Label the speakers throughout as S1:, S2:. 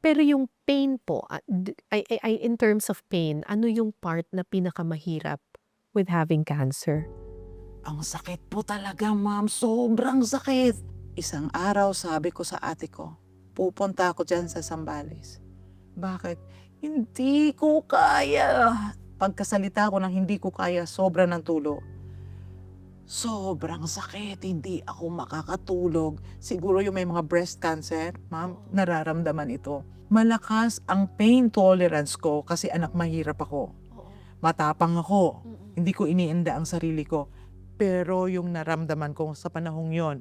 S1: Pero yung pain po, ay in terms of pain, ano yung part na pinakamahirap with having cancer?
S2: Ang sakit po talaga, ma'am, sobrang sakit. Isang araw sabi ko sa ate ko, pupunta ako diyan sa Zambales. Bakit? Hindi ko kaya. Pagkasalita ko ng hindi ko kaya, sobra ng tulo. Sobrang sakit, hindi ako makakatulog. Siguro yung may mga breast cancer, ma'am, nararamdaman ito. Malakas ang pain tolerance ko kasi anak mahirap ako. Matapang ako. Hindi ko iniinda ang sarili ko. Pero yung naramdaman ko sa panahong yon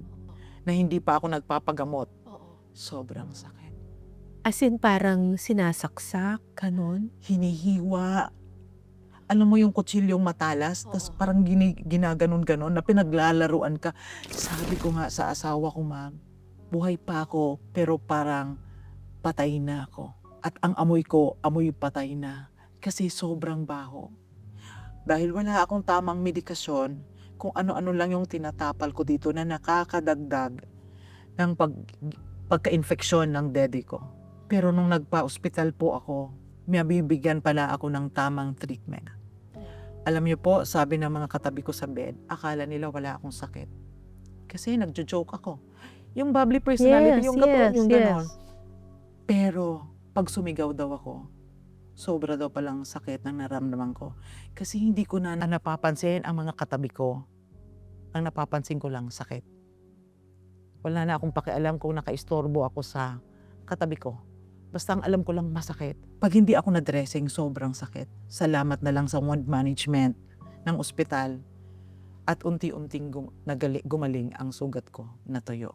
S2: na hindi pa ako nagpapagamot, sobrang sakit.
S1: As in parang sinasaksak, gano'n?
S2: Hinihiwa. Alam mo yung kutsilyong matalas, tas parang ginaganon-ganon na pinaglalaruan ka. Sabi ko nga sa asawa ko, ma'am, buhay pa ako pero parang patay na ako. At ang amoy ko, amoy patay na. Kasi sobrang baho. Dahil wala akong tamang medikasyon, kung ano-ano lang yung tinatapal ko dito na nakakadagdag ng pagka-infeksyon ng dede ko. Pero nung nagpa-ospital po ako, mabibigyan pala ako ng tamang treatment. Alam niyo po, sabi ng mga katabi ko sa bed, akala nila wala akong sakit. Kasi nagjo-joke ako. Yung bubbly personality,
S1: Yes,
S2: yung
S1: yes,
S2: yung ganon.
S1: yes.
S2: Pero pag sumigaw daw ako, sobra daw palang sakit ng naramdaman ko. Kasi hindi ko na napapansin ang mga katabi ko. Ang napapansin ko lang sakit. Wala na akong pakialam kung nakaistorbo ako sa katabi ko. Basta ang alam ko lang masakit. Pag hindi ako na-dressing, sobrang sakit. Salamat na lang sa wound management ng ospital at unti-unting gumaling ang sugat ko, natuyo.